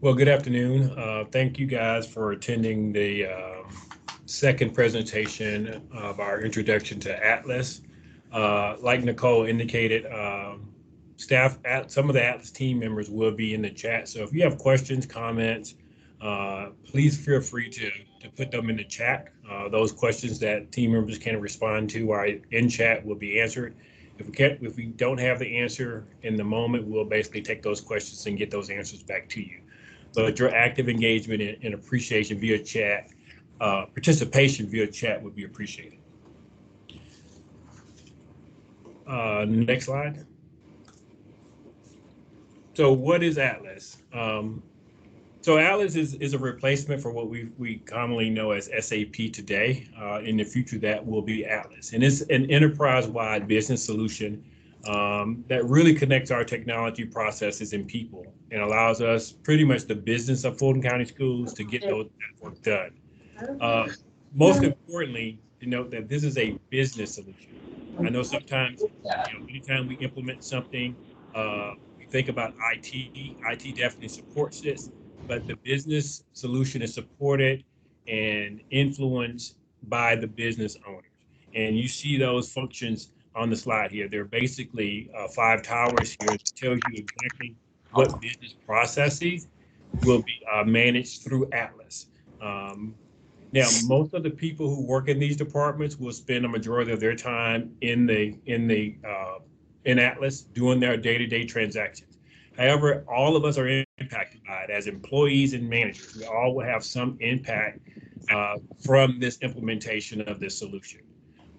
Well, good afternoon. Thank you guys for attending the second presentation of our introduction to Atlas. Like Nicole indicated, some of the Atlas team members will be in the chat. So if you have questions, comments, please feel free to put them in the chat. Those questions that team members can respond to are in chat will be answered. If we don't have the answer in the moment, we'll basically take those questions and get those answers back to you. But your active engagement and appreciation via chat, participation via chat would be appreciated. Next slide. So what is Atlas? So Atlas is a replacement for what we commonly know as SAP today. In the future, that will be Atlas. And it's an enterprise-wide business solution that really connects our technology processes and people and allows us, pretty much the business of Fulton County Schools, to get that work done. Most importantly, to note that this is a business solution. I know sometimes, anytime we implement something, we think about IT. IT definitely supports this, but the business solution is supported and influenced by the business owners. And you see those functions on the slide here. They're basically five towers here that tells you exactly what business processes will be managed through Atlas. Now, most of the people who work in these departments will spend a majority of their time in Atlas doing their day-to-day transactions. However, all of us are impacted by it as employees and managers. We all will have some impact from this implementation of this solution.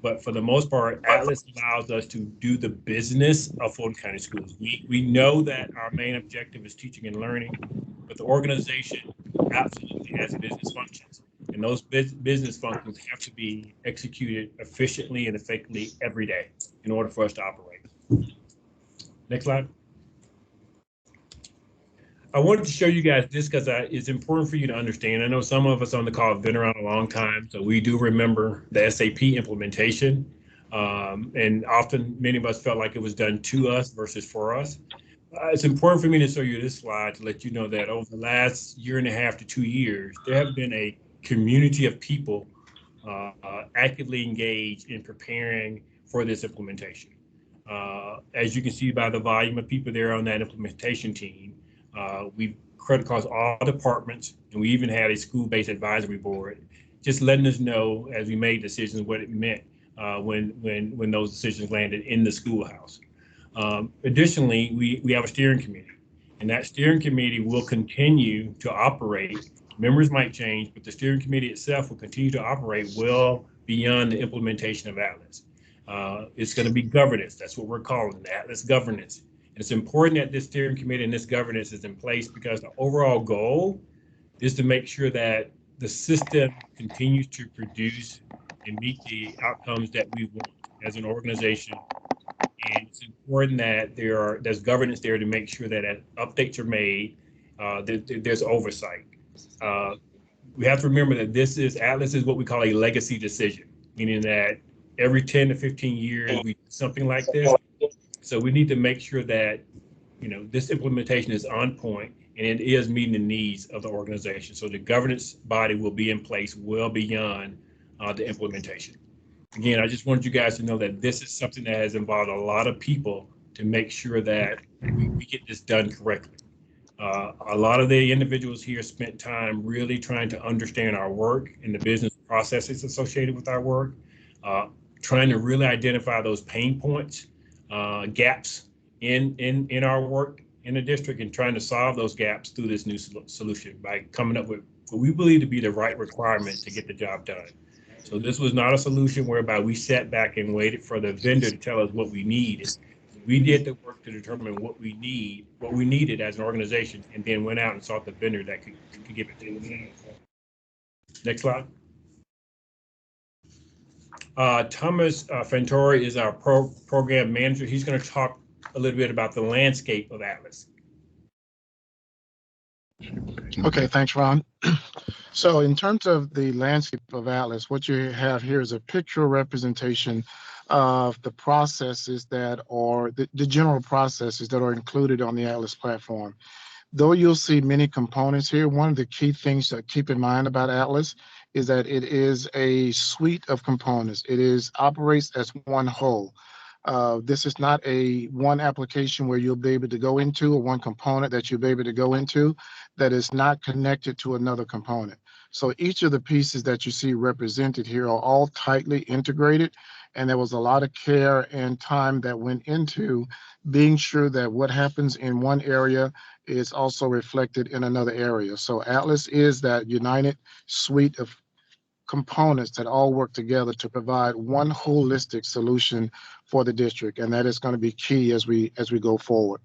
But for the most part, Atlas allows us to do the business of Fulton County Schools. We know that our main objective is teaching and learning, but the organization absolutely has business functions. And those business functions have to be executed efficiently and effectively every day in order for us to operate. Next slide. I wanted to show you guys this because it's important for you to understand. I know some of us on the call have been around a long time, so we do remember the SAP implementation. And often many of us felt like it was done to us versus for us. It's important for me to show you this slide to let you know that over the last year and a half to 2 years, there have been a community of people actively engaged in preparing for this implementation. As you can see by the volume of people there on that implementation team, we've cut across all departments, and we even had a school-based advisory board, just letting us know as we made decisions what it meant when those decisions landed in the schoolhouse. Additionally, we have a steering committee, and that steering committee will continue to operate. Members might change, but the steering committee itself will continue to operate well beyond the implementation of Atlas. It's going to be governance. That's what we're calling it, Atlas governance. And it's important that this steering committee and this governance is in place because the overall goal is to make sure that the system continues to produce and meet the outcomes that we want as an organization. And it's important that there's governance there to make sure that as updates are made, there's oversight. We have to remember that Atlas is what we call a legacy decision, meaning that every 10 to 15 years we do something like this. So we need to make sure that this implementation is on point and it is meeting the needs of the organization. So the governance body will be in place well beyond the implementation. Again, I just wanted you guys to know that this is something that has involved a lot of people to make sure that we get this done correctly. A lot of the individuals here spent time really trying to understand our work and the business processes associated with our work, trying to really identify those pain points, gaps in our work in the district, and trying to solve those gaps through this new solution by coming up with what we believe to be the right requirement to get the job done. So this was not a solution whereby we sat back and waited for the vendor to tell us what we needed. We did the work to determine what we needed as an organization, and then went out and sought the vendor that could give it to us. Next slide. Thomas Fantori is our program manager. He's going to talk a little bit about the landscape of Atlas. Okay, thanks, Ron. So in terms of the landscape of Atlas, what you have here is a pictorial representation of the processes that are the general processes that are included on the Atlas platform. Though you'll see many components here, one of the key things to keep in mind about Atlas is that it is a suite of components. It is operates as one whole. This is not a one application where you'll be able to go into, or one component that you'll be able to go into that is not connected to another component. So each of the pieces that you see represented here are all tightly integrated, and there was a lot of care and time that went into being sure that what happens in one area is also reflected in another area. So Atlas is that united suite of components that all work together to provide one holistic solution for the district, and that is going to be key as we go forward.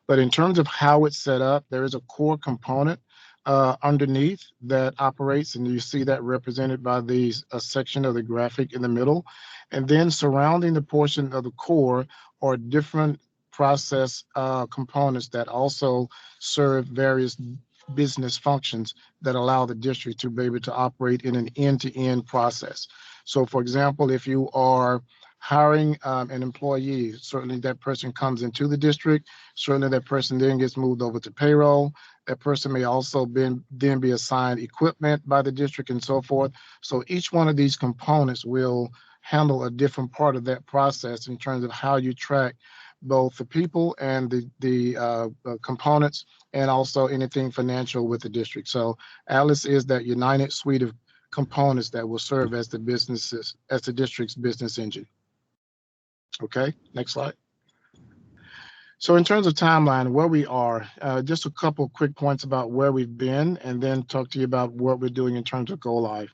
But in terms of how it's set up, there is a core component underneath that operates, and you see that represented by these a section of the graphic in the middle, and then surrounding the portion of the core are different process components that also serve various business functions that allow the district to be able to operate in an end-to-end process. So for example, if you are hiring an employee, certainly that person comes into the district, certainly that person then gets moved over to payroll. That person may also then be assigned equipment by the district and so forth. So each one of these components will handle a different part of that process in terms of how you track both the people and the components, and also anything financial with the district. So Atlas is that united suite of components that will serve as the district's business engine. Okay, next slide. So in terms of timeline, where we are, just a couple quick points about where we've been, and then talk to you about what we're doing in terms of go live.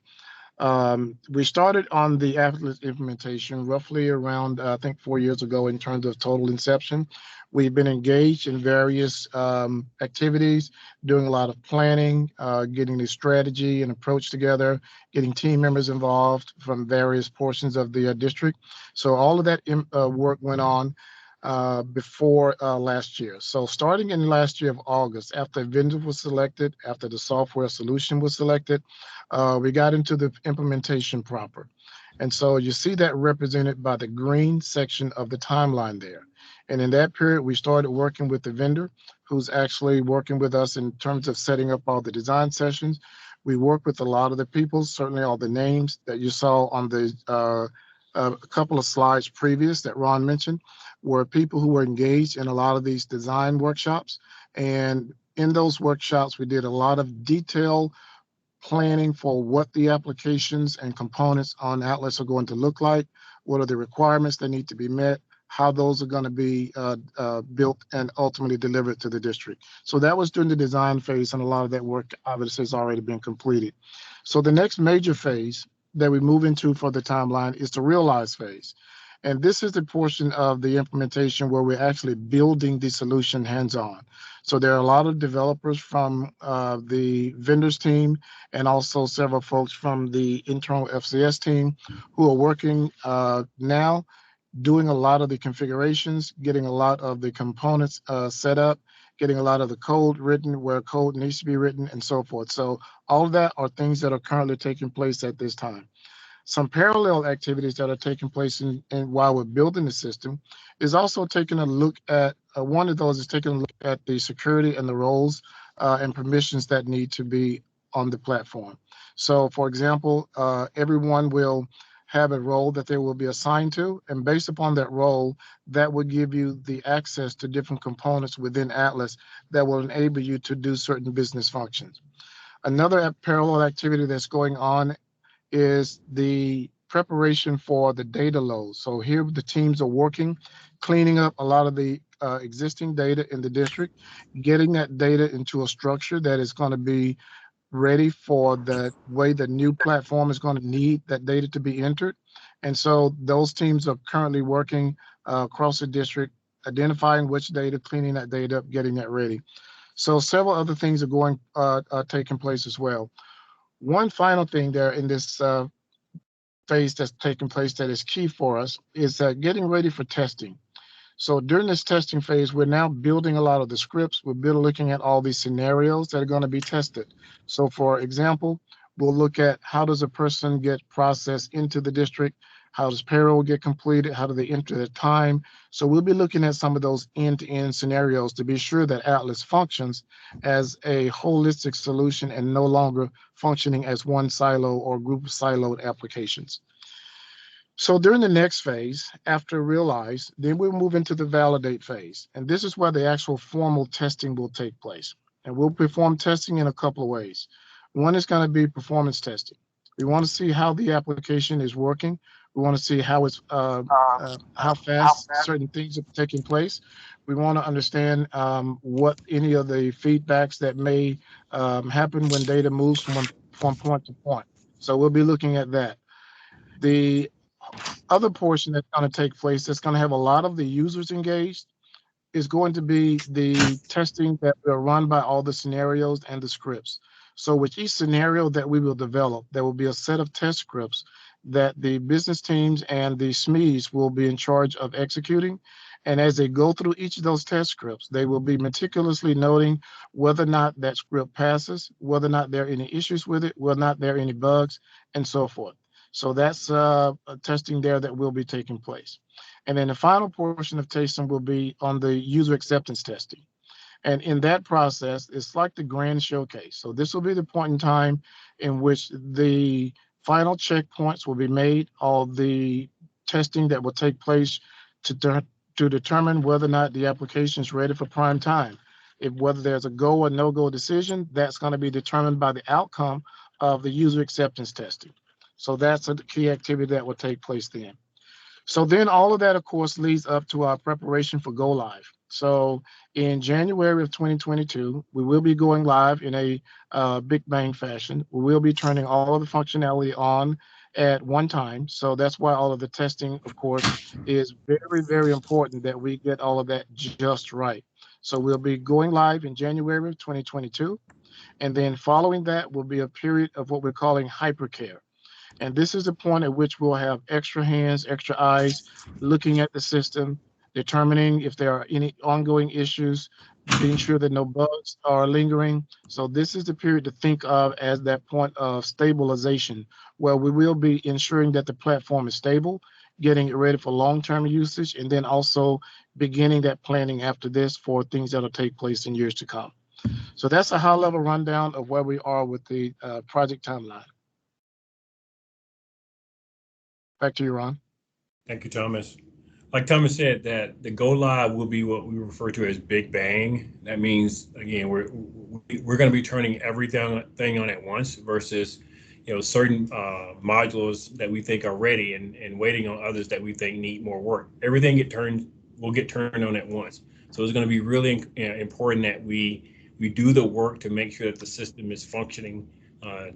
We started on the Atlas implementation roughly around, I think, 4 years ago in terms of total inception. We've been engaged in various activities, doing a lot of planning, getting the strategy and approach together, getting team members involved from various portions of the district. So all of that work went on before last year. So starting in last year of August, after a vendor was selected, after the software solution was selected, we got into the implementation proper. And so you see that represented by the green section of the timeline there. And in that period, we started working with the vendor who's actually working with us in terms of setting up all the design sessions. We work with a lot of the people, certainly all the names that you saw on the a couple of slides previous that Ron mentioned were people who were engaged in a lot of these design workshops. And in those workshops, we did a lot of detailed planning for what the applications and components on Atlas are going to look like, what are the requirements that need to be met, how those are going to be built and ultimately delivered to the district. So that was during the design phase, and a lot of that work obviously has already been completed. So the next major phase that we move into for the timeline is the realize phase. And this is the portion of the implementation where we're actually building the solution hands-on. So there are a lot of developers from the vendors team, and also several folks from the internal FCS team who are working now, doing a lot of the configurations, getting a lot of the components set up, getting a lot of the code written where code needs to be written, and so forth. So all of that are things that are currently taking place at this time. Some parallel activities that are taking place in while we're building the system is also taking a look at, one of those is taking a look at the security and the roles and permissions that need to be on the platform. So for example, everyone will have a role that they will be assigned to, and based upon that role, that will give you the access to different components within Atlas that will enable you to do certain business functions. Another parallel activity that's going on is the preparation for the data load. So here the teams are working, cleaning up a lot of the existing data in the district, getting that data into a structure that is going to be ready for the way the new platform is going to need that data to be entered. And so those teams are currently working across the district, identifying which data, cleaning that data up, getting that ready. So several other things are taking place as well. One final thing there in this phase that's taking place that is key for us is getting ready for testing. So during this testing phase, we're now building a lot of the scripts. We're looking at all these scenarios that are going to be tested. So for example, we'll look at how does a person get processed into the district? How does payroll get completed? How do they enter their time? So we'll be looking at some of those end-to-end scenarios to be sure that Atlas functions as a holistic solution and no longer functioning as one silo or group of siloed applications. So during the next phase, after realize, then we'll move into the validate phase. And this is where the actual formal testing will take place. And we'll perform testing in a couple of ways. One is going to be performance testing. We want to see how the application is working. We want to see how fast certain things are taking place. We want to understand what any of the feedbacks that may happen when data moves from point to point. So we'll be looking at that. The other portion that's going to take place that's going to have a lot of the users engaged is going to be the testing that will run by all the scenarios and the scripts. So with each scenario that we will develop, there will be a set of test scripts that the business teams and the SMEs will be in charge of executing. And as they go through each of those test scripts, they will be meticulously noting whether or not that script passes, whether or not there are any issues with it, whether or not there are any bugs, and so forth. So that's testing there that will be taking place. And then the final portion of testing will be on the user acceptance testing. And in that process, it's like the grand showcase. So this will be the point in time in which the final checkpoints will be made, all the testing that will take place to determine whether or not the application is ready for prime time. If whether there's a go or no-go decision, that's going to be determined by the outcome of the user acceptance testing. So that's a key activity that will take place then. So then all of that, of course, leads up to our preparation for go live. So in January of 2022, we will be going live in a big bang fashion. We will be turning all of the functionality on at one time. So that's why all of the testing, of course, is very, very important that we get all of that just right. So we'll be going live in January of 2022. And then following that will be a period of what we're calling hypercare. And this is the point at which we'll have extra hands, extra eyes looking at the system, determining if there are any ongoing issues, being sure that no bugs are lingering. So this is the period to think of as that point of stabilization, where we will be ensuring that the platform is stable, getting it ready for long-term usage, and then also beginning that planning after this for things that will take place in years to come. So that's a high-level rundown of where we are with the project timeline. Back to you, Ron. Thank you, Thomas. Like Thomas said, that the go live will be what we refer to as big bang. That means, again, we're going to be turning everything on at once versus, certain modules that we think are ready and waiting on others that we think need more work. Everything will get turned on at once. So it's going to be really important that we do the work to make sure that the system is functioning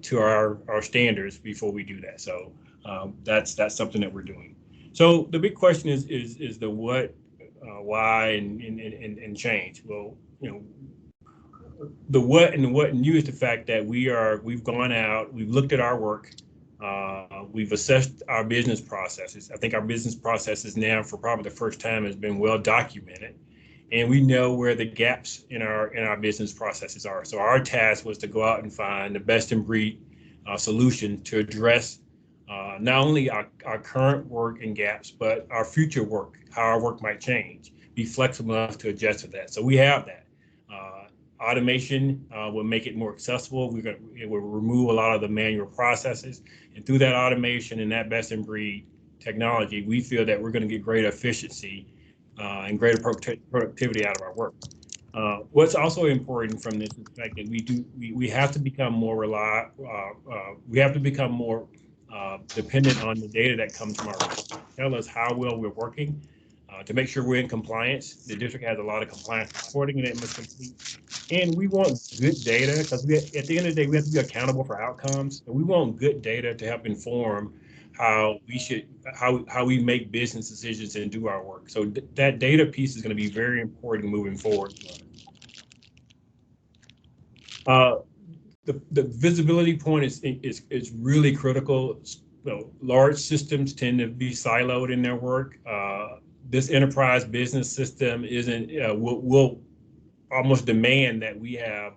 to our standards before we do that. So that's something that we're doing. So the big question is the what, why, and change. Well, the what and new is the fact that we've gone out, we've looked at our work, we've assessed our business processes. I think our business processes now, for probably the first time, has been well documented, and we know where the gaps in our business processes are. So our task was to go out and find the best in breed solution to address not only our current work and gaps, but our future work, how our work might change, be flexible enough to adjust to that. So we have that. Automation will make it more accessible. It will remove a lot of the manual processes. And through that automation and that best in breed technology, we feel that we're going to get greater efficiency and greater productivity out of our work. What's also important from this is the fact that we have to become more we have to become more dependent on the data that comes from our work. Tell us how well we're working to make sure we're in compliance. The district has a lot of compliance reporting that it must complete. And we want good data because at the end of the day, we have to be accountable for outcomes. And we want good data to help inform how we make business decisions and do our work. So that data piece is going to be very important moving forward. The visibility point is really critical. Large systems tend to be siloed in their work. This enterprise business system will almost demand that we have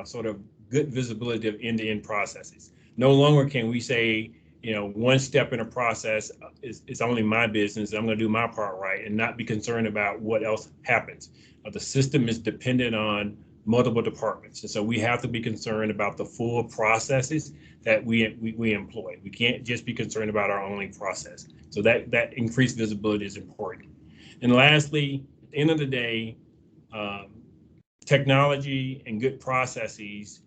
sort of good visibility of end-to-end processes. No longer can we say, one step in a process is only my business. I'm going to do my part right and not be concerned about what else happens. The system is dependent on multiple departments. And so we have to be concerned about the full processes that we employ. We can't just be concerned about our only process. So that increased visibility is important. And lastly, at the end of the day, technology and good processes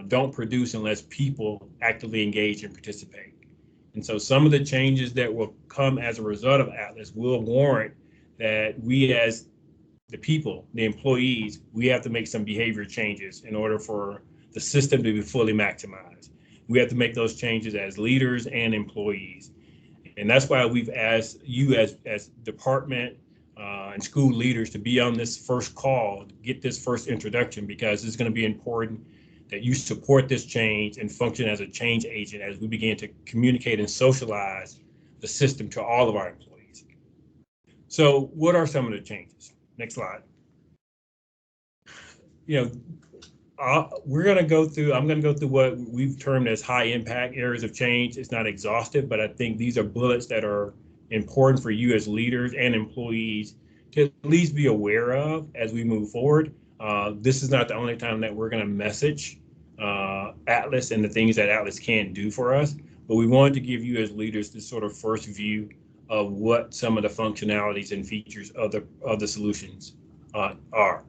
don't produce unless people actively engage and participate. And so some of the changes that will come as a result of Atlas will warrant that we as the people, the employees, we have to make some behavior changes in order for the system to be fully maximized. We have to make those changes as leaders and employees. And that's why we've asked you as department and school leaders to be on this first call, get this first introduction, because it's going to be important that you support this change and function as a change agent as we begin to communicate and socialize the system to all of our employees. So what are some of the changes? Next slide. We're going to go through, I'm going to go through what we've termed as high impact areas of change. It's not exhaustive, but I think these are bullets that are important for you as leaders and employees to at least be aware of as we move forward. This is not the only time that we're going to message Atlas and the things that Atlas can do for us, but we wanted to give you as leaders this sort of first view of what some of the functionalities and features of the solutions are.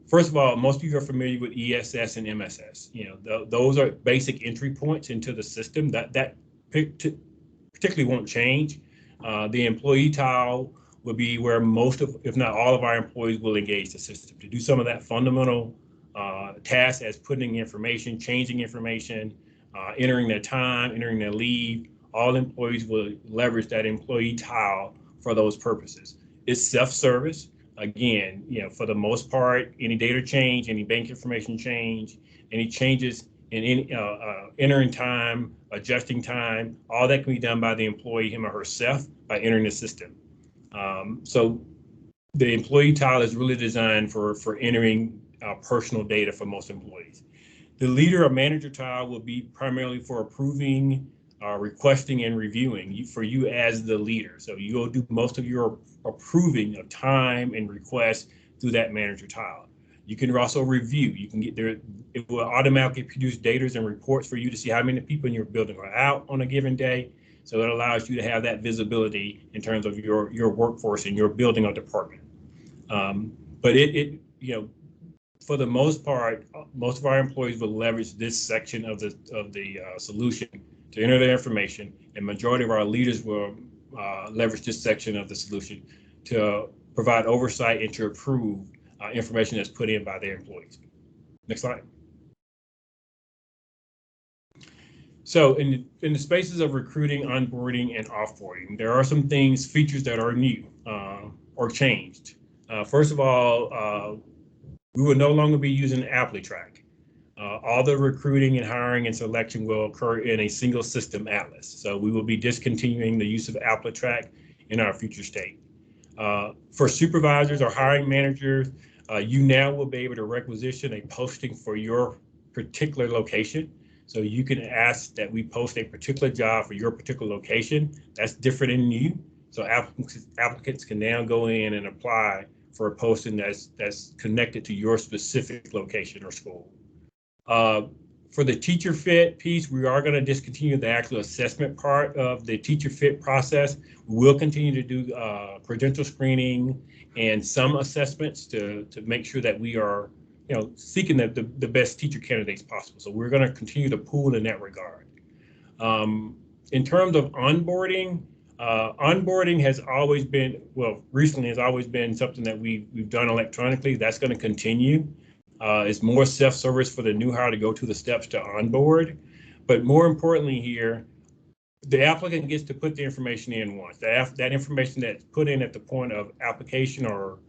First of all, most of you are familiar with ESS and MSS. Those are basic entry points into the system that particularly won't change. The employee tile will be where most of, if not all of our employees will engage the system to do some of that fundamental task as putting information, changing information, entering their time, entering their leave. All employees will leverage that employee tile for those purposes. It's self-service. Again, for the most part, any data change, any bank information change, any changes in any, entering time, adjusting time, all that can be done by the employee, him or herself, by entering the system. So the employee tile is really designed for entering personal data for most employees. The leader or manager tile will be primarily for approving, requesting, and reviewing for you as the leader. So you'll do most of your approving of time and requests through that manager tile. You can also review. You can get there. It will automatically produce data and reports for you to see how many people in your building are out on a given day. So it allows you to have that visibility in terms of your workforce and your building or department. But for the most part, most of our employees will leverage this section of the solution to enter their information, and majority of our leaders will leverage this section of the solution to provide oversight and to approve information that's put in by their employees. Next slide. So in the spaces of recruiting, onboarding, and offboarding, there are some features that are new or changed. First of all, we will no longer be using ApplyTrack. All the recruiting and hiring and selection will occur in a single system atlas. So we will be discontinuing the use of ApplyTrack in our future state. For supervisors or hiring managers, you now will be able to requisition a posting for your particular location. So you can ask that we post a particular job for your particular location. That's different and new. So applicants can now go in and apply for a posting that's connected to your specific location or school. For the teacher fit piece, we are going to discontinue the actual assessment part of the teacher fit process. We will continue to do credential screening and some assessments to make sure that we are seeking the best teacher candidates possible. So we're going to continue to pool in that regard. In terms of onboarding, onboarding has always been, recently has always been something that we've done electronically. That's going to continue. It's more self-service for the new hire to go to the steps to onboard. But more importantly here, the applicant gets to put the information in once. That information that's put in at the point of application or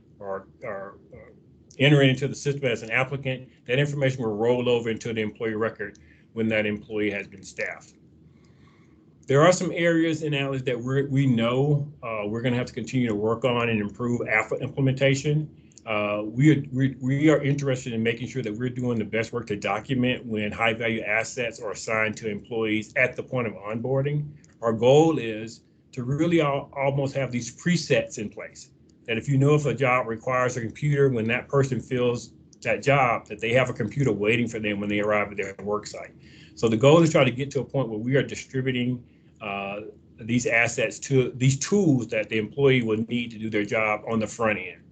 entering into the system as an applicant, that information will roll over into the employee record when that employee has been staffed. There are some areas in Atlas that we know we're going to have to continue to work on and improve after implementation. we are interested in making sure that we're doing the best work to document when high value assets are assigned to employees at the point of onboarding. Our goal is to really almost have these presets in place, that if you know if a job requires a computer, when that person fills that job, that they have a computer waiting for them when they arrive at their work site. So the goal is to try to get to a point where we are distributing these assets to these tools that the employee will need to do their job on the front end.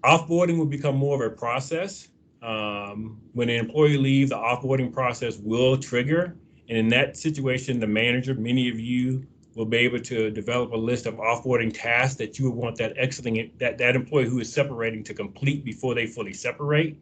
Offboarding will become more of a process. When an employee leaves, the offboarding process will trigger. And in that situation, the manager, many of you, will be able to develop a list of offboarding tasks that you would want that employee who is separating to complete before they fully separate.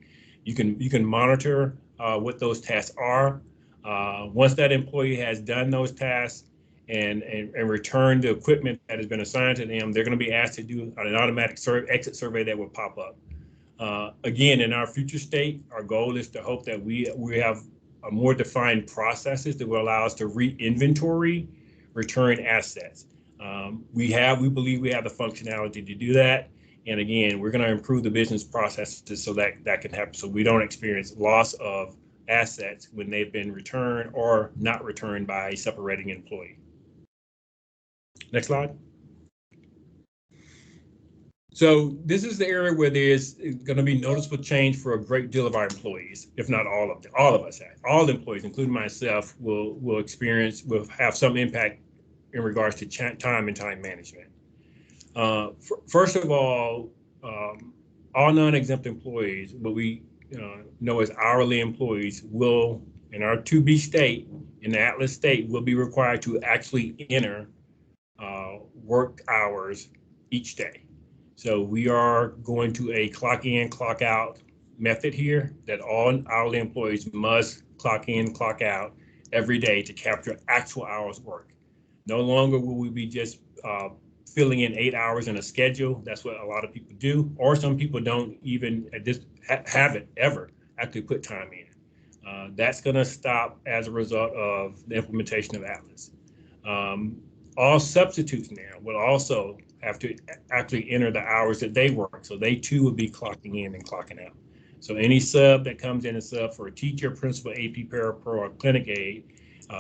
You can monitor what those tasks are. Once that employee has done those tasks and return the equipment that has been assigned to them, they're going to be asked to do an automatic exit survey that will pop up. Again, in our future state, our goal is to hope that we have a more defined processes that will allow us to re-inventory return assets. We believe we have the functionality to do that. And again, we're going to improve the business processes so that can happen, so we don't experience loss of assets when they've been returned or not returned by a separating employee. Next slide. So this is the area where there's going to be noticeable change for a great deal of our employees, if not all of them. All of us, all employees, including myself, will have some impact in regards to time and time management. First of all non-exempt employees, what we know as hourly employees, will, in our 2B state, in the Atlas state, will be required to actually enter work hours each day. So we are going to a clock in, clock out method here, that all hourly employees must clock in, clock out every day to capture actual hours work. No longer will we be just filling in 8 hours in a schedule. That's what a lot of people do, or some people don't even have it ever actually put time in. That's going to stop as a result of the implementation of Atlas. All substitutes now will also have to actually enter the hours that they work. So they too will be clocking in and clocking out. So any sub that comes in as sub for a teacher, principal, AP, parapro, or clinic aide,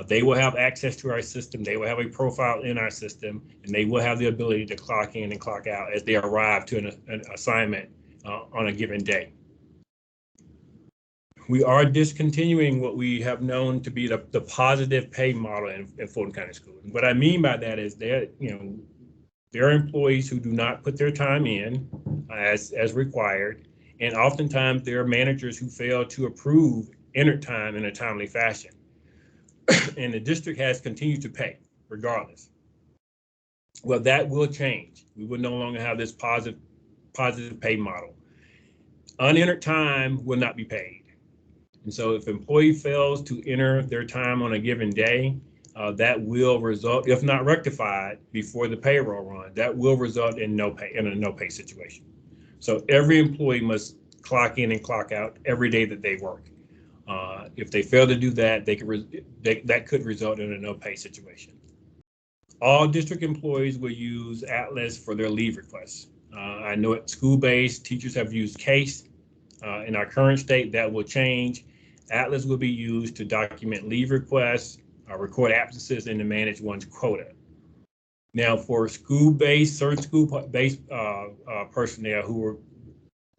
they will have access to our system. They will have a profile in our system, and they will have the ability to clock in and clock out as they arrive to an assignment on a given day. We are discontinuing what we have known to be the positive pay model in Fulton County Schools. And what I mean by that is there are employees who do not put their time in as required, and oftentimes there are managers who fail to approve entered time in a timely fashion. And the district has continued to pay regardless. Well, that will change. We will no longer have this positive pay model. Unentered time will not be paid. And so if an employee fails to enter their time on a given day, that will result, if not rectified before the payroll run, that will result in a no pay situation. So every employee must clock in and clock out every day that they work. If they fail to do that, that could result in a no pay situation. All district employees will use Atlas for their leave requests. I know at school-based, teachers have used CASE. In our current state, that will change. Atlas will be used to document leave requests, record absences, and to manage one's quota. Now, for certain school-based personnel who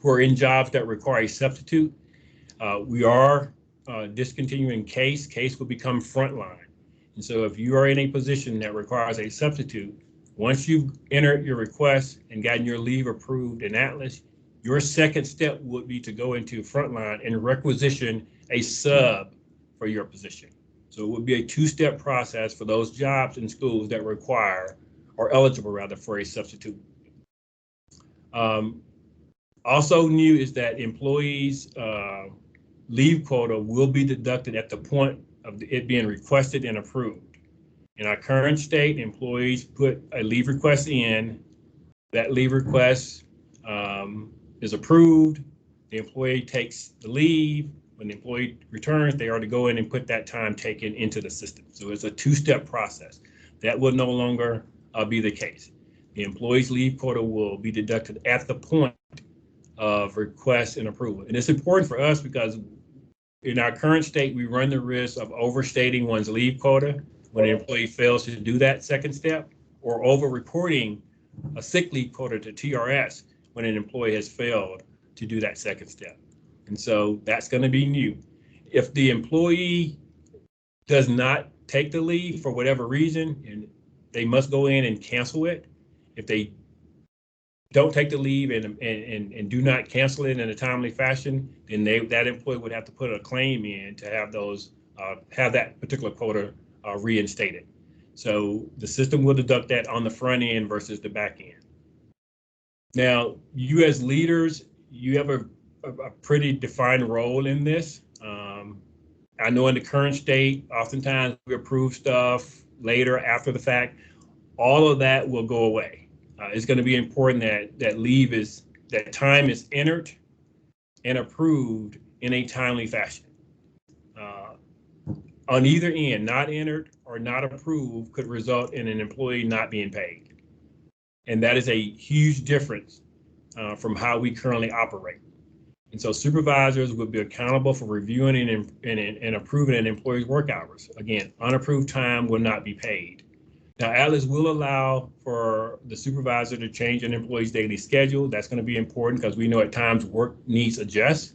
are in jobs that require a substitute, we are discontinuing CASE. CASE will become frontline. And so if you are in a position that requires a substitute, once you've entered your request and gotten your leave approved in Atlas, your second step would be to go into frontline and requisition a sub for your position. So it would be a two-step process for those jobs in schools that require, or eligible rather, for a substitute. Also new is that employees' leave quota will be deducted at the point of it being requested and approved. In our current state, employees put a leave request in, that leave request is approved, the employee takes the leave. When the employee returns, they are to go in and put that time taken into the system. So it's a two-step process. That will no longer be the case. The employee's leave quota will be deducted at the point of request and approval. And it's important for us because in our current state, we run the risk of overstating one's leave quota when an employee fails to do that second step, or over-reporting a sick leave quota to TRS when an employee has failed to do that second step. And so that's going to be new. If the employee does not take the leave for whatever reason, and they must go in and cancel it. If they don't take the leave and do not cancel it in a timely fashion, then that employee would have to put a claim in to have those have that particular quota reinstated. So the system will deduct that on the front end versus the back end. Now, you as leaders, you have a pretty defined role in this. I know in the current state, oftentimes we approve stuff later after the fact. All of that will go away. It's going to be important that time is entered and approved in a timely fashion. On either end, not entered or not approved could result in an employee not being paid. And that is a huge difference from how we currently operate. And so supervisors will be accountable for reviewing and approving an employee's work hours. Again, unapproved time will not be paid. Now, Atlas will allow for the supervisor to change an employee's daily schedule. That's going to be important because we know at times work needs adjust.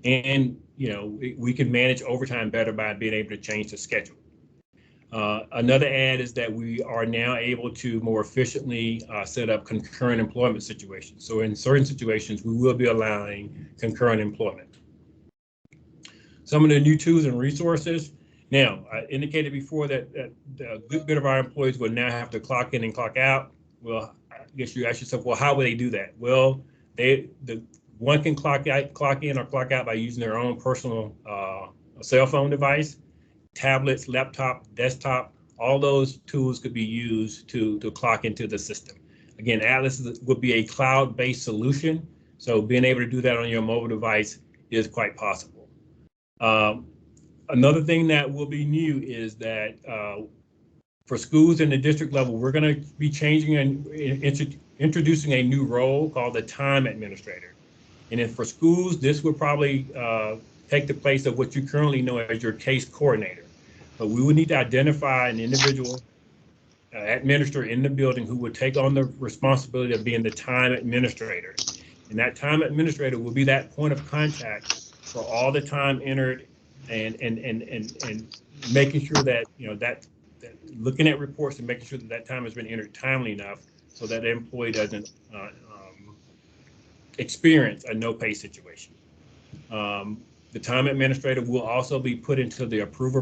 And, we can manage overtime better by being able to change the schedule. Another add is that we are now able to more efficiently set up concurrent employment situations. So in certain situations, we will be allowing concurrent employment. Some of the new tools and resources. Now, I indicated before that a good bit of our employees will now have to clock in and clock out. Well, I guess you ask yourself, well, how would they do that? Well, one can clock in or clock out by using their own personal cell phone device. Tablets, laptop, desktop, all those tools could be used to clock into the system. Again, Atlas would be a cloud-based solution, so being able to do that on your mobile device is quite possible. Another thing that will be new is that for schools in the district level, we're going to be changing and introducing a new role called the time administrator. And then for schools, this will probably take the place of what you currently know as your case coordinator. But we would need to identify an individual administrator in the building who would take on the responsibility of being the time administrator. And that time administrator will be that point of contact for all the time entered and making sure that, that looking at reports and making sure that time has been entered timely enough so that the employee doesn't experience a no pay situation. The time administrator will also be put into the approval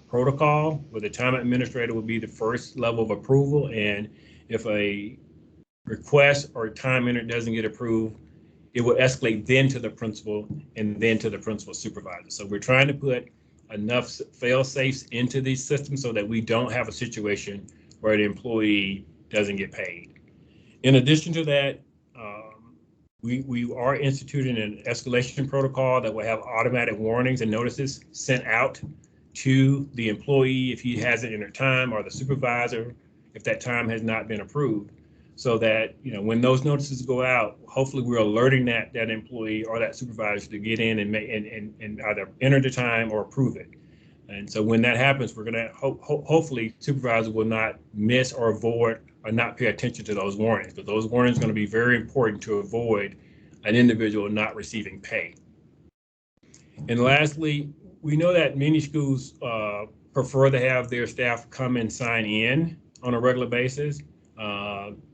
protocol, where the time administrator will be the first level of approval. And if a request or time entered doesn't get approved, it will escalate then to the principal and then to the principal supervisor. So we're trying to put enough fail safes into these systems so that we don't have a situation where the employee doesn't get paid. In addition to that, we are instituting an escalation protocol that will have automatic warnings and notices sent out to the employee if he hasn't entered time, or the supervisor if that time has not been approved, so that when those notices go out, hopefully we're alerting that employee or that supervisor to get in and either enter the time or approve it. And so when that happens, we're going to hopefully supervisors will not miss or avoid or not pay attention to those warnings. But those warnings are going to be very important to avoid an individual not receiving pay. And lastly, we know that many schools prefer to have their staff come and sign in on a regular basis.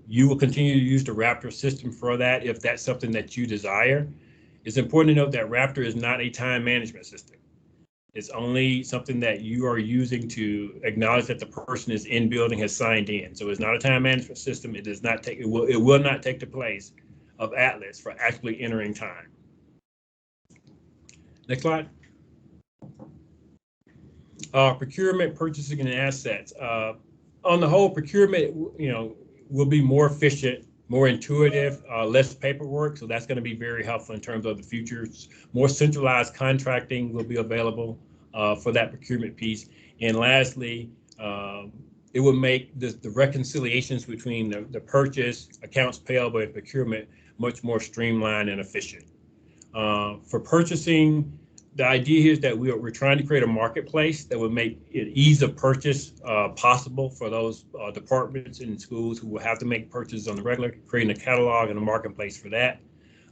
You will continue to use the Raptor system for that if that's something that you desire. It's important to note that Raptor is not a time management system. It's only something that you are using to acknowledge that the person is in building, has signed in. So it's not a time management system. It does not take, it will not take the place of Atlas for actually entering time. Next slide. Procurement, purchasing, and assets. On the whole, procurement, will be more efficient, more intuitive, less paperwork. So that's going to be very helpful in terms of the future. More centralized contracting will be available for that procurement piece. And lastly, it would make the reconciliations between the purchase, accounts payable, and procurement much more streamlined and efficient. For purchasing, the idea here is that we're trying to create a marketplace that would make it ease of purchase possible for those departments in schools who will have to make purchases on the regular, creating a catalog and a marketplace for that.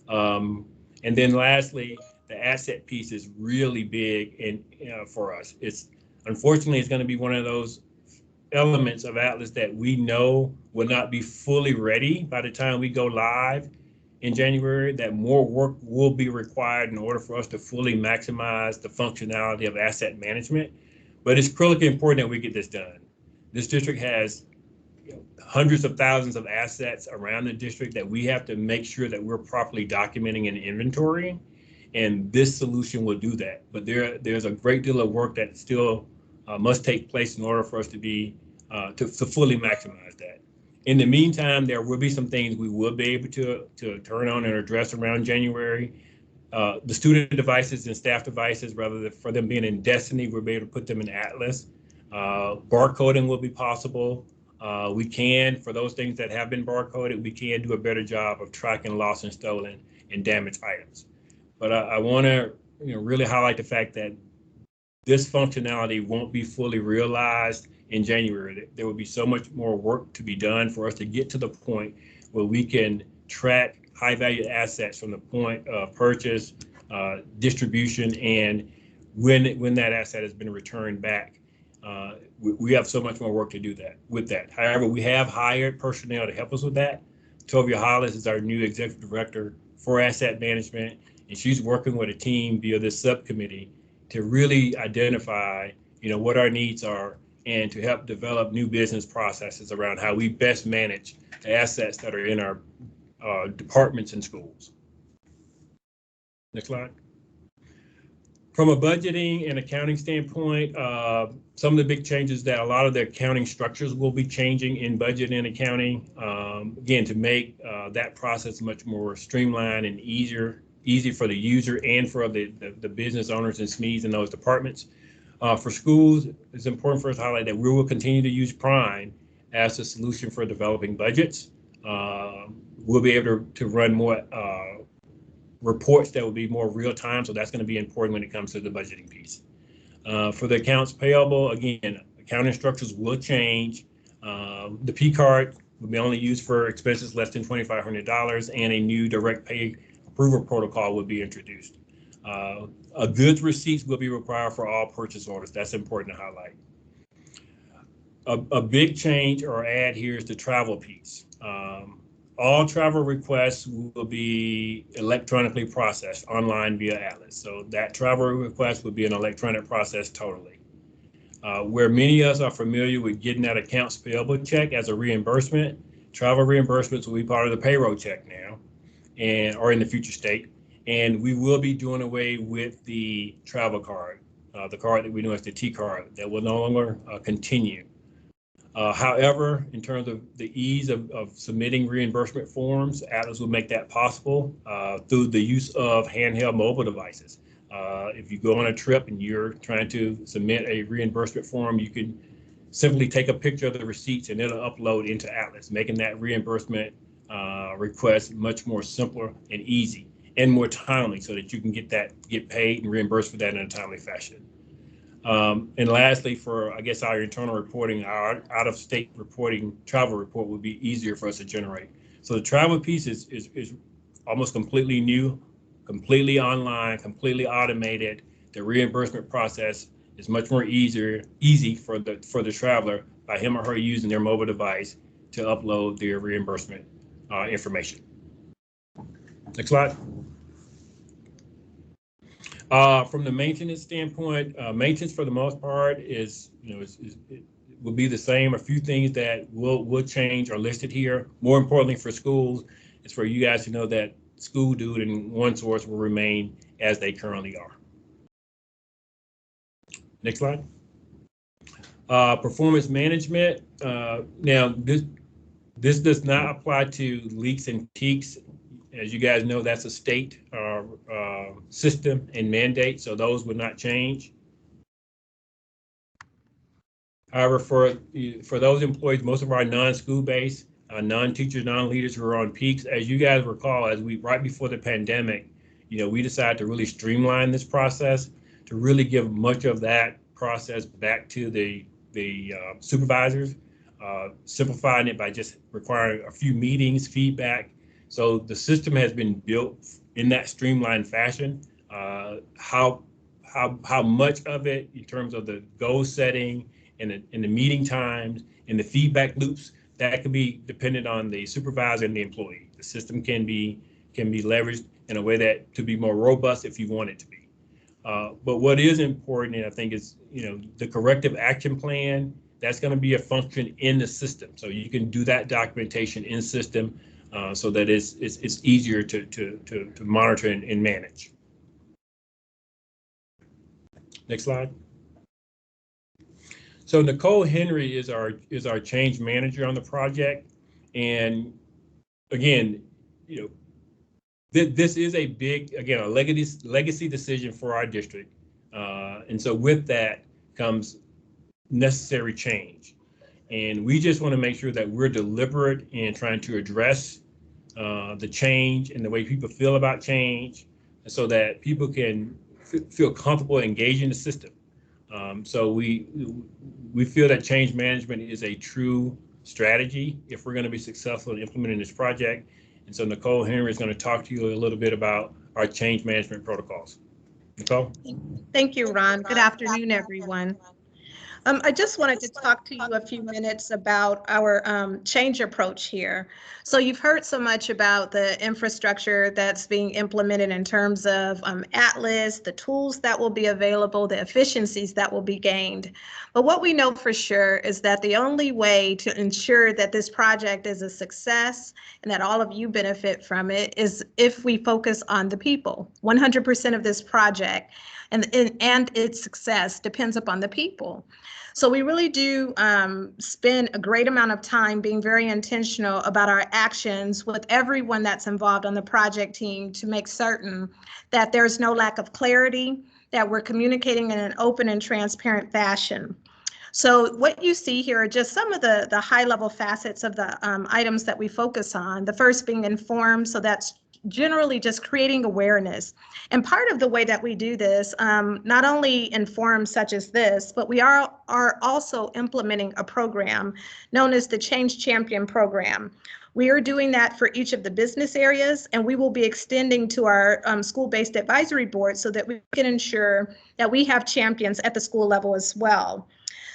And then lastly, the asset piece is really big for us. Unfortunately, it's going to be one of those elements of Atlas that we know will not be fully ready by the time we go live in January, that more work will be required in order for us to fully maximize the functionality of asset management. But it's critically important that we get this done. This district has hundreds of thousands of assets around the district that we have to make sure that we're properly documenting and inventorying. And this solution will do that. But there's a great deal of work that still must take place in order for us to be to fully maximize that. In the meantime, there will be some things we will be able to turn on and address around January. The student devices and staff devices, rather than for them being in Destiny, we'll be able to put them in Atlas. Barcoding will be possible. We can, for those things that have been barcoded, we can do a better job of tracking lost and stolen and damaged items. But I want to really highlight the fact that this functionality won't be fully realized in January. There will be so much more work to be done for us to get to the point where we can track high value assets from the point of purchase, distribution, and when that asset has been returned back. We have so much more work to do with that. However, we have hired personnel to help us with that. Tovia Hollis is our new executive director for asset management, and she's working with a team via this subcommittee to really identify, what our needs are and to help develop new business processes around how we best manage the assets that are in our departments and schools. Next slide. From a budgeting and accounting standpoint, some of the big changes that a lot of the accounting structures will be changing in budget and accounting, again, to make that process much more streamlined and easy for the user and for the business owners and SMEs in those departments. For schools, it's important for us to highlight that we will continue to use Prime as a solution for developing budgets. We'll be able to run more reports that will be more real time, so that's going to be important when it comes to the budgeting piece. For the accounts payable, again, accounting structures will change. The P card will be only used for expenses less than $2,500, and a new direct pay approval protocol will be introduced. Goods receipts will be required for all purchase orders. That's important to highlight. A big change or add here is the travel piece. All travel requests will be electronically processed online via Atlas. So that travel request would be an electronic process totally. Where many of us are familiar with getting that accounts payable check as a reimbursement, travel reimbursements will be part of the payroll check now or in the future state. And we will be doing away with the travel card, the card that we know as the T card, that will no longer continue. However, in terms of the ease of submitting reimbursement forms, Atlas will make that possible through the use of handheld mobile devices. If you go on a trip and you're trying to submit a reimbursement form, you can simply take a picture of the receipts and it'll upload into Atlas, making that reimbursement request much more simpler and easy and more timely so that you can get paid and reimbursed for that in a timely fashion. And lastly, for, I guess, our internal reporting, our out-of-state reporting travel report will be easier for us to generate. So the travel piece is almost completely new, completely online, completely automated. The reimbursement process is much more easy for the traveler by him or her using their mobile device to upload their reimbursement information. Next slide. From the maintenance standpoint, maintenance for the most part will be the same. A few things that will change are listed here. More importantly for schools, is for you guys to know that School Dude and OneSource will remain as they currently are. Next slide. Performance management. Now, this does not apply to leaks and teaks. As you guys know, that's a state system and mandate, so those would not change. However, for those employees, most of our non-school based, non-teachers, non-leaders who are on peaks, as you guys recall, as we right before the pandemic, we decided to really streamline this process to really give much of that process back to the supervisors, simplifying it by just requiring a few meetings, feedback. So the system has been built in that streamlined fashion. How much of it in terms of the goal setting and the meeting times and the feedback loops, that could be dependent on the supervisor and the employee. The system can be leveraged in a way that to be more robust if you want it to be. But what is important, and I think, is the corrective action plan. That's going to be a function in the system, so you can do that documentation in system, so that it's easier to monitor and manage. Next slide. So Nicole Henry is our change manager on the project, and again, this is a big, again, a legacy decision for our district, and so with that comes necessary change, and we just want to make sure that we're deliberate in trying to address the change and the way people feel about change, so that people can feel comfortable engaging the system. So we feel that change management is a true strategy if we're going to be successful in implementing this project. And so Nicole Henry is going to talk to you a little bit about our change management protocols. Nicole? Thank you, Ron. Good afternoon, everyone. I just wanted to talk to you a few minutes about our change approach here. So you've heard so much about the infrastructure that's being implemented in terms of Atlas, the tools that will be available, the efficiencies that will be gained. But what we know for sure is that the only way to ensure that this project is a success and that all of you benefit from it is if we focus on the people. 100% of this project and its success depends upon the people. So we really do spend a great amount of time being very intentional about our actions with everyone that's involved on the project team to make certain that there's no lack of clarity, that we're communicating in an open and transparent fashion. So what you see here are just some of the high level facets of the items that we focus on. The first being informed, so that's generally just creating awareness. And part of the way that we do this, not only inform such as this, but we are also implementing a program known as the Change Champion Program. We are doing that for each of the business areas, and we will be extending to our school-based advisory board so that we can ensure that we have champions at the school level as well.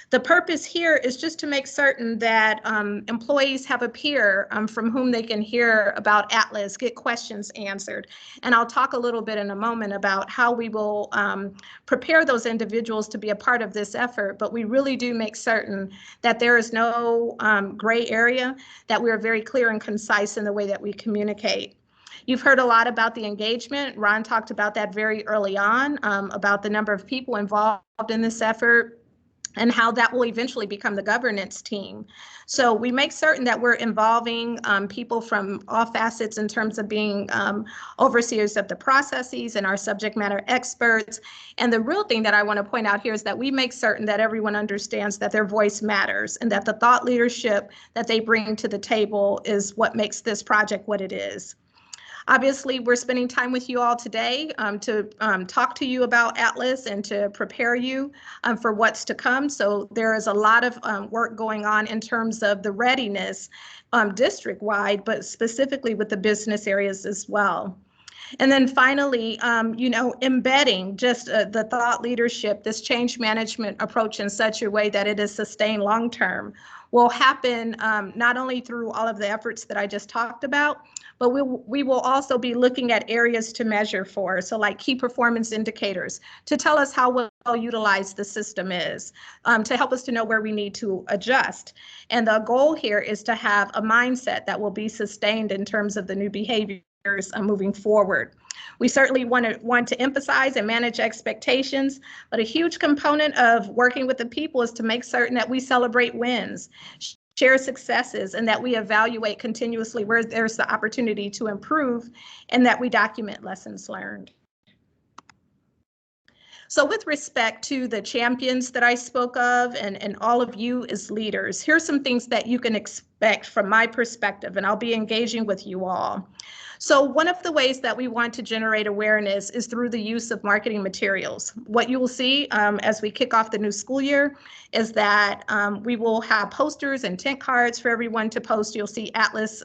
The purpose here is just to make certain that employees have a peer from whom they can hear about Atlas, get questions answered. And I'll talk a little bit in a moment about how we will prepare those individuals to be a part of this effort. But we really do make certain that there is no gray area, that we are very clear and concise in the way that we communicate. You've heard a lot about the engagement. Ron talked about that very early on, about the number of people involved in this effort, and how that will eventually become the governance team. So we make certain that we're involving people from all facets in terms of being overseers of the processes and our subject matter experts. And the real thing that I want to point out here is that we make certain that everyone understands that their voice matters and that the thought leadership that they bring to the table is what makes this project what it is. Obviously, we're spending time with you all today to talk to you about Atlas and to prepare you for what's to come. So there is a lot of work going on in terms of the readiness district-wide, but specifically with the business areas as well. And then finally, embedding just the thought leadership, this change management approach in such a way that it is sustained long-term will happen not only through all of the efforts that I just talked about, but we will also be looking at areas to measure for, so like key performance indicators, to tell us how well utilized the system is, to help us to know where we need to adjust. And the goal here is to have a mindset that will be sustained in terms of the new behaviors moving forward. We certainly want to emphasize and manage expectations, but a huge component of working with the people is to make certain that we celebrate wins, share successes, and that we evaluate continuously where there's the opportunity to improve, and that we document lessons learned. So with respect to the champions that I spoke of and all of you as leaders, here's some things that you can expect from my perspective, and I'll be engaging with you all. So one of the ways that we want to generate awareness is through the use of marketing materials. What you will see as we kick off the new school year is that we will have posters and tent cards for everyone to post. You'll see Atlas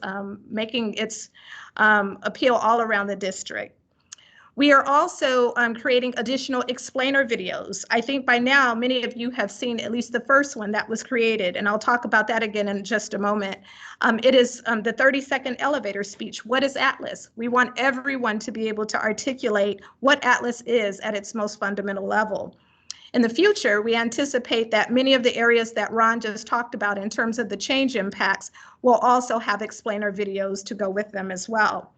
making its appeal all around the district. We are also creating additional explainer videos. I think by now, many of you have seen at least the first one that was created, and I'll talk about that again in just a moment. It is the 30-second elevator speech. What is Atlas? We want everyone to be able to articulate what Atlas is at its most fundamental level. In the future, we anticipate that many of the areas that Ron just talked about in terms of the change impacts will also have explainer videos to go with them as well.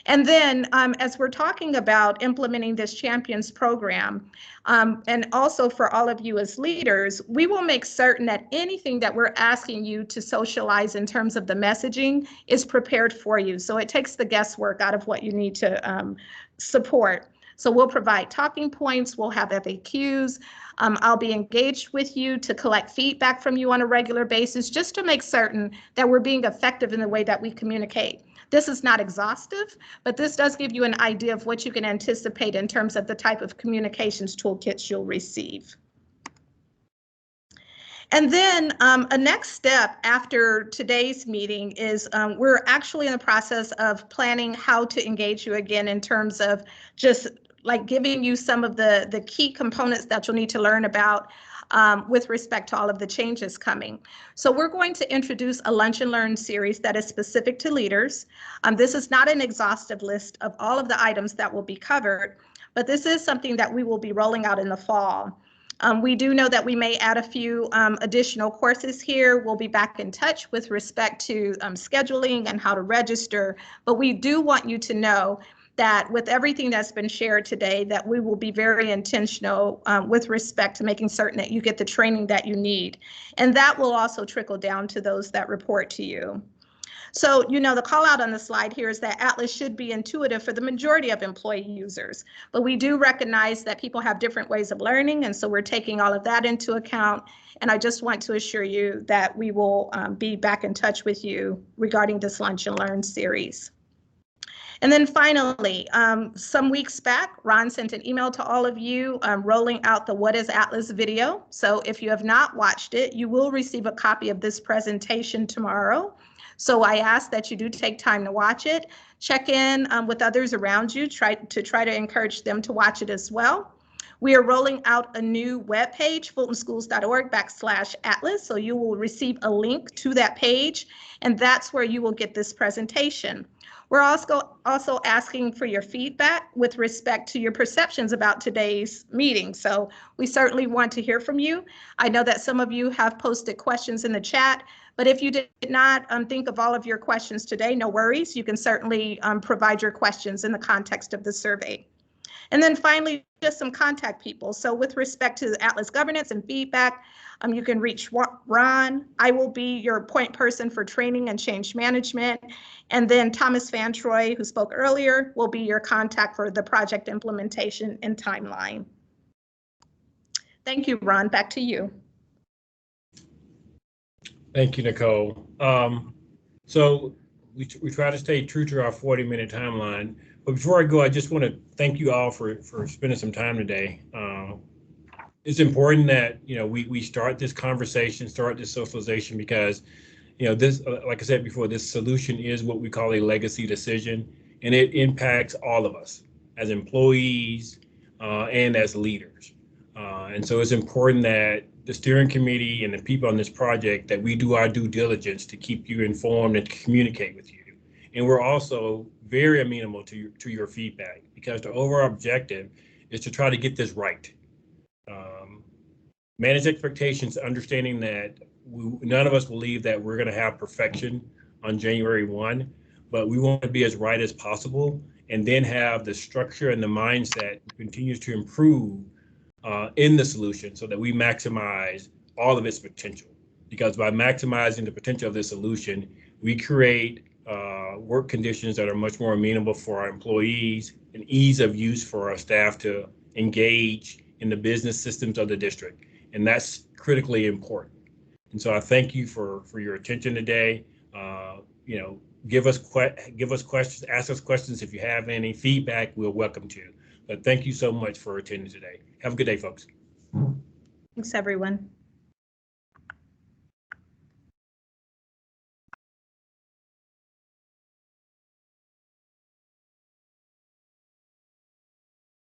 And then as we're talking about implementing this Champions program, and also for all of you as leaders, we will make certain that anything that we're asking you to socialize in terms of the messaging is prepared for you. So it takes the guesswork out of what you need to support. So we'll provide talking points, we'll have FAQs. I'll be engaged with you to collect feedback from you on a regular basis, just to make certain that we're being effective in the way that we communicate. This is not exhaustive, but this does give you an idea of what you can anticipate in terms of the type of communications toolkits you'll receive. And then a next step after today's meeting is we're actually in the process of planning how to engage you again in terms of just like giving you some of the key components that you'll need to learn about with respect to all of the changes coming. So we're going to introduce a Lunch and Learn series that is specific to leaders. This is not an exhaustive list of all of the items that will be covered, but this is something that we will be rolling out in the fall. We do know that we may add a few additional courses here. We'll be back in touch with respect to scheduling and how to register, but we do want you to know that with everything that's been shared today, that we will be very intentional with respect to making certain that you get the training that you need. And that will also trickle down to those that report to you. So, you know, the call out on the slide here is that Atlas should be intuitive for the majority of employee users, but we do recognize that people have different ways of learning, and so we're taking all of that into account. And I just want to assure you that we will be back in touch with you regarding this Lunch and Learn series. And then finally, some weeks back, Ron sent an email to all of you rolling out the What is Atlas video. So if you have not watched it, you will receive a copy of this presentation tomorrow. So I ask that you do take time to watch it. Check in with others around you, try to encourage them to watch it as well. We are rolling out a new webpage, fultonschools.org/Atlas. So you will receive a link to that page, and that's where you will get this presentation. We're also asking for your feedback with respect to your perceptions about today's meeting. So we certainly want to hear from you. I know that some of you have posted questions in the chat, but if you did not think of all of your questions today, no worries. You can certainly provide your questions in the context of the survey. And then finally, just some contact people. So with respect to Atlas governance and feedback, you can reach Ron. I will be your point person for training and change management. And then Thomas Fantroy, who spoke earlier, will be your contact for the project implementation and timeline. Thank you, Ron. Back to you. Thank you, Nicole. So we try to stay true to our 40-minute timeline. But before I go, I just want to thank you all for spending some time today. It's important that, you know, we start this conversation, start this socialization, because, you know, this, like I said before, this solution is what we call a legacy decision, and it impacts all of us as employees and as leaders. And so it's important that the steering committee and the people on this project, that we do our due diligence to keep you informed and to communicate with you. And we're also very amenable to your feedback, because the overall objective is to try to get this right. Manage expectations, understanding that none of us believe that we're going to have perfection on January 1, but we want to be as right as possible, and then have the structure and the mindset continues to improve in the solution so that we maximize all of its potential. Because by maximizing the potential of this solution, we create work conditions that are much more amenable for our employees, and ease of use for our staff to engage in the business systems of the district. And that's critically important. And so I thank you for your attention today. Give us questions, ask us questions if you have any feedback. We're welcome to. But thank you so much for attending today. Have a good day, folks. Thanks, everyone.